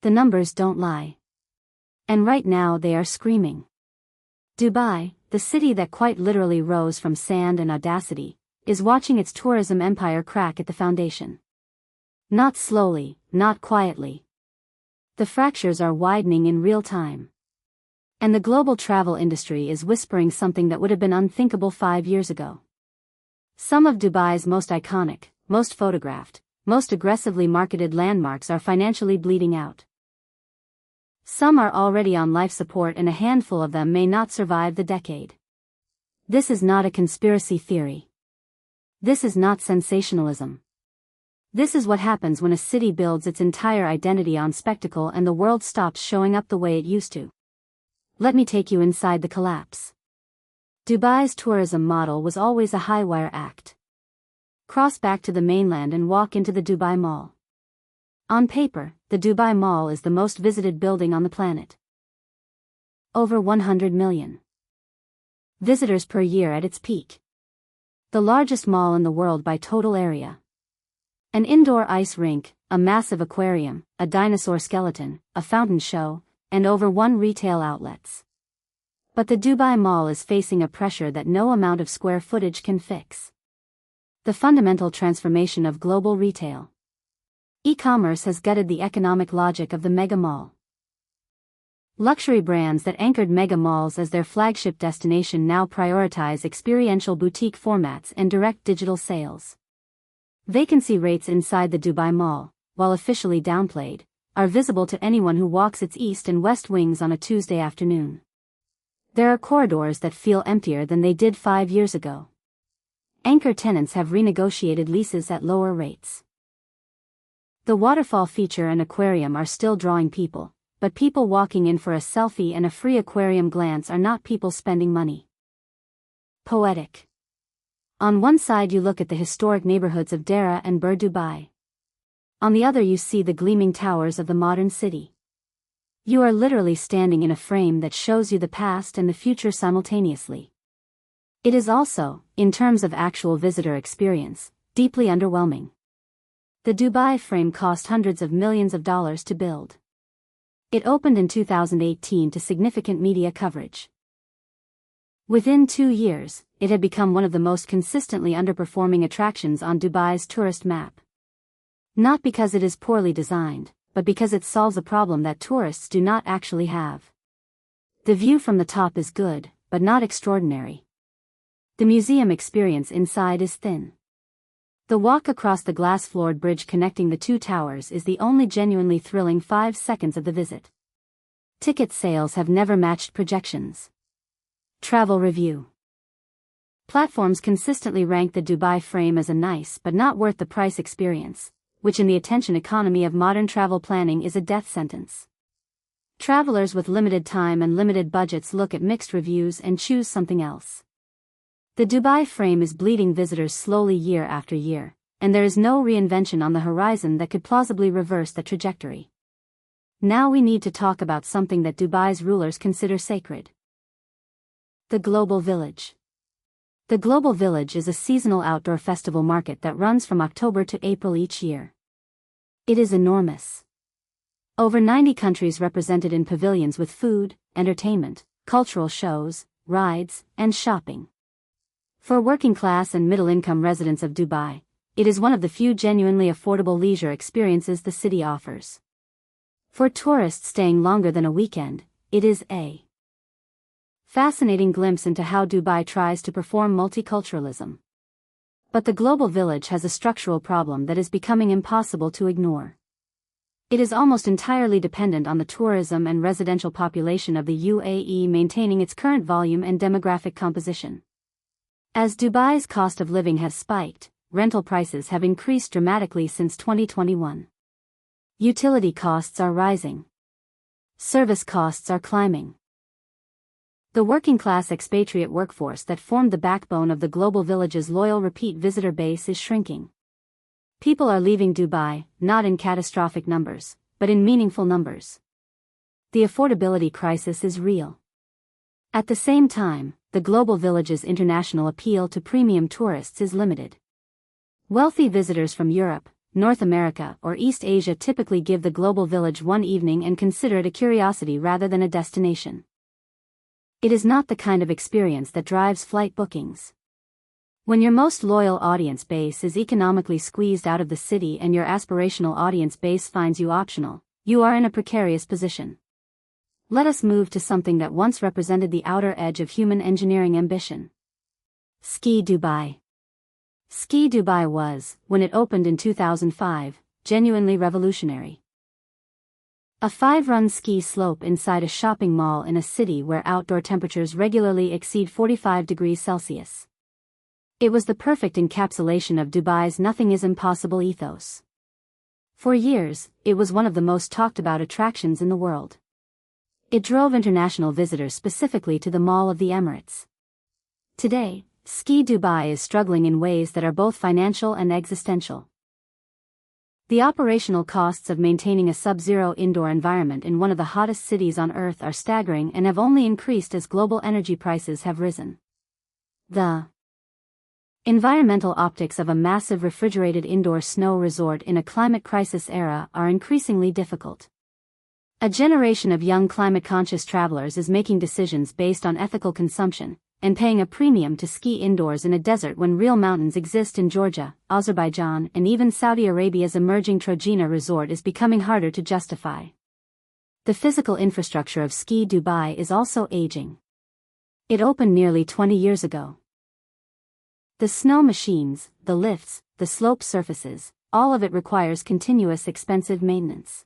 The numbers don't lie. And right now they are screaming. Dubai, the city that quite literally rose from sand and audacity, is watching its tourism empire crack at the foundation. Not slowly, not quietly. The fractures are widening in real time. And the global travel industry is whispering something that would have been unthinkable 5 years ago. Some of Dubai's most iconic, most photographed, most aggressively marketed landmarks are financially bleeding out. Some are already on life support and a handful of them may not survive the decade. This is not a conspiracy theory. This is not sensationalism. This is what happens when a city builds its entire identity on spectacle and the world stops showing up the way it used to. Let me take you inside the collapse. Dubai's tourism model was always a high-wire act. Cross back to the mainland and walk into the Dubai Mall. On paper, the Dubai Mall is the most visited building on the planet. Over 100 million visitors per year at its peak. The largest mall in the world by total area. An indoor ice rink, a massive aquarium, a dinosaur skeleton, a fountain show, and over 1 retail outlets. But the Dubai Mall is facing a pressure that no amount of square footage can fix. The fundamental transformation of global retail. E-commerce has gutted the economic logic of the mega mall. Luxury brands that anchored mega malls as their flagship destination now prioritize experiential boutique formats and direct digital sales. Vacancy rates inside the Dubai Mall, while officially downplayed, are visible to anyone who walks its east and west wings on a Tuesday afternoon. There are corridors that feel emptier than they did 5 years ago. Anchor tenants have renegotiated leases at lower rates. The waterfall feature and aquarium are still drawing people, but people walking in for a selfie and a free aquarium glance are not people spending money. Poetic. On one side you look at the historic neighborhoods of Dera and Bur Dubai. On the other you see the gleaming towers of the modern city. You are literally standing in a frame that shows you the past and the future simultaneously. It is also, in terms of actual visitor experience, deeply underwhelming. The Dubai frame cost hundreds of millions of dollars to build. It opened in 2018 to significant media coverage. Within 2 years, it had become one of the most consistently underperforming attractions on Dubai's tourist map. Not because it is poorly designed, but because it solves a problem that tourists do not actually have. The view from the top is good, but not extraordinary. The museum experience inside is thin. The walk across the glass-floored bridge connecting the 2 towers is the only genuinely thrilling 5 seconds of the visit. Ticket sales have never matched projections. Travel review. Platforms consistently rank the Dubai frame as a nice but not worth the price experience, which in the attention economy of modern travel planning is a death sentence. Travelers with limited time and limited budgets look at mixed reviews and choose something else. The Dubai frame is bleeding visitors slowly year after year, and there is no reinvention on the horizon that could plausibly reverse the trajectory. Now we need to talk about something that Dubai's rulers consider sacred. The Global Village. The Global Village is a seasonal outdoor festival market that runs from October to April each year. It is enormous. Over 90 countries represented in pavilions with food, entertainment, cultural shows, rides, and shopping. For working-class and middle-income residents of Dubai, it is one of the few genuinely affordable leisure experiences the city offers. For tourists staying longer than a weekend, it is a fascinating glimpse into how Dubai tries to perform multiculturalism. But the Global Village has a structural problem that is becoming impossible to ignore. It is almost entirely dependent on the tourism and residential population of the UAE maintaining its current volume and demographic composition. As Dubai's cost of living has spiked, rental prices have increased dramatically since 2021. Utility costs are rising. Service costs are climbing. The working-class expatriate workforce that formed the backbone of the Global Village's loyal repeat visitor base is shrinking. People are leaving Dubai, not in catastrophic numbers, but in meaningful numbers. The affordability crisis is real. At the same time, the Global Village's international appeal to premium tourists is limited. Wealthy visitors from Europe, North America, or East Asia typically give the global village one evening and consider it a curiosity rather than a destination. It is not the kind of experience that drives flight bookings. When your most loyal audience base is economically squeezed out of the city and your aspirational audience base finds you optional, you are in a precarious position. Let us move to something that once represented the outer edge of human engineering ambition. Ski Dubai. Ski Dubai was, when it opened in 2005, genuinely revolutionary. A 5-run ski slope inside a shopping mall in a city where outdoor temperatures regularly exceed 45 degrees Celsius. It was the perfect encapsulation of Dubai's nothing is impossible ethos. For years, it was one of the most talked about attractions in the world. It drove international visitors specifically to the Mall of the Emirates. Today, Ski Dubai is struggling in ways that are both financial and existential. The operational costs of maintaining a sub-zero indoor environment in one of the hottest cities on Earth are staggering and have only increased as global energy prices have risen. The environmental optics of a massive refrigerated indoor snow resort in a climate crisis era are increasingly difficult. A generation of young climate-conscious travelers is making decisions based on ethical consumption, and paying a premium to ski indoors in a desert when real mountains exist in Georgia, Azerbaijan, and even Saudi Arabia's emerging Trojena resort is becoming harder to justify. The physical infrastructure of Ski Dubai is also aging. It opened nearly 20 years ago. The snow machines, the lifts, the slope surfaces, all of it requires continuous expensive maintenance.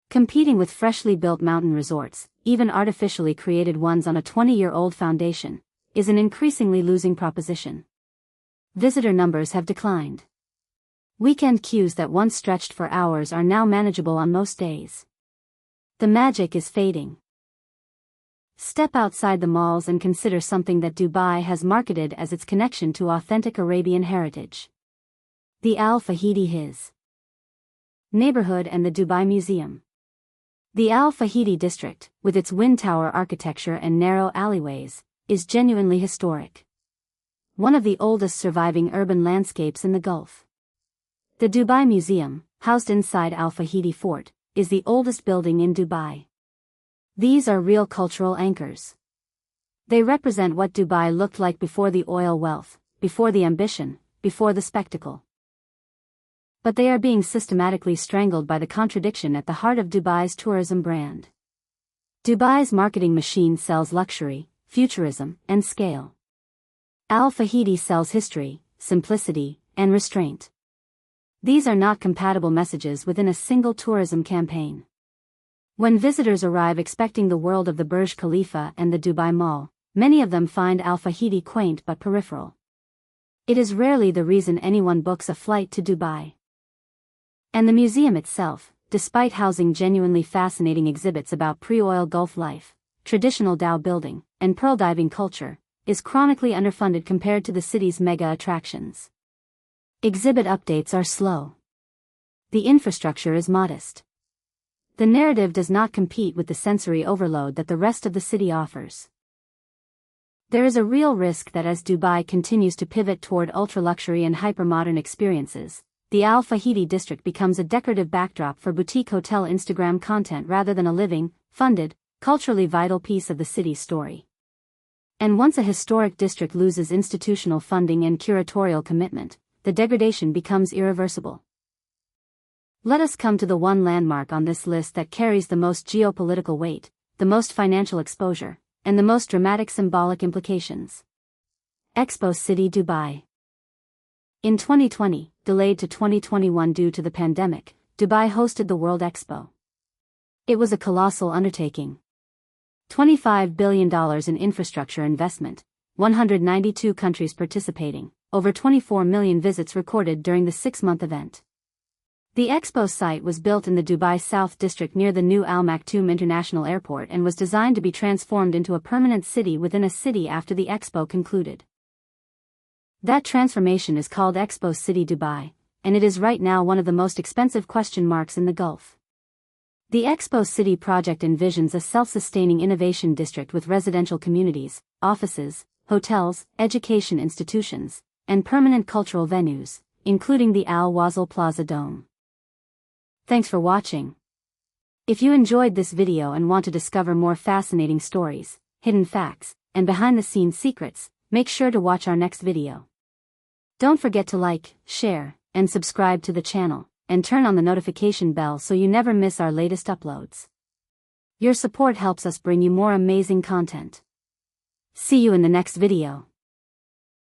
Competing with freshly built mountain resorts, even artificially created ones on a 20-year-old foundation, is an increasingly losing proposition. Visitor numbers have declined. Weekend queues that once stretched for hours are now manageable on most days. The magic is fading. Step outside the malls and consider something that Dubai has marketed as its connection to authentic Arabian heritage. The Al Fahidi His neighborhood and the Dubai Museum. The Al Fahidi district, with its wind tower architecture and narrow alleyways, is genuinely historic. One of the oldest surviving urban landscapes in the Gulf. The Dubai Museum, housed inside Al Fahidi Fort, is the oldest building in Dubai. These are real cultural anchors. They represent what Dubai looked like before the oil wealth, before the ambition, before the spectacle. But they are being systematically strangled by the contradiction at the heart of Dubai's tourism brand. Dubai's marketing machine sells luxury, futurism, and scale. Al Fahidi sells history, simplicity, and restraint. These are not compatible messages within a single tourism campaign. When visitors arrive expecting the world of the Burj Khalifa and the Dubai Mall, many of them find Al Fahidi quaint but peripheral. It is rarely the reason anyone books a flight to Dubai. And the museum itself, despite housing genuinely fascinating exhibits about pre-oil Gulf life, traditional dhow building, and pearl diving culture, is chronically underfunded compared to the city's mega attractions. Exhibit updates are slow. The infrastructure is modest. The narrative does not compete with the sensory overload that the rest of the city offers. There is a real risk that as Dubai continues to pivot toward ultra-luxury and hyper-modern experiences, the Al Fahidi district becomes a decorative backdrop for boutique hotel Instagram content rather than a living, funded, culturally vital piece of the city's story. And once a historic district loses institutional funding and curatorial commitment, the degradation becomes irreversible. Let us come to the one landmark on this list that carries the most geopolitical weight, the most financial exposure, and the most dramatic symbolic implications. Expo City Dubai. In 2020, delayed to 2021 due to the pandemic, Dubai hosted the World Expo. It was a colossal undertaking. $25 billion in infrastructure investment, 192 countries participating, over 24 million visits recorded during the 6-month event. The expo site was built in the Dubai South District near the new Al Maktoum International Airport and was designed to be transformed into a permanent city within a city after the expo concluded. That transformation is called Expo City Dubai, and it is right now one of the most expensive question marks in the Gulf. The Expo City project envisions a self-sustaining innovation district with residential communities, offices, hotels, education institutions, and permanent cultural venues, including the Al Wasl Plaza Dome. Thanks for watching. If you enjoyed this video and want to discover more fascinating stories, hidden facts, and behind-the-scenes secrets, make sure to watch our next video. Don't forget to like, share, and subscribe to the channel, and turn on the notification bell so you never miss our latest uploads. Your support helps us bring you more amazing content. See you in the next video.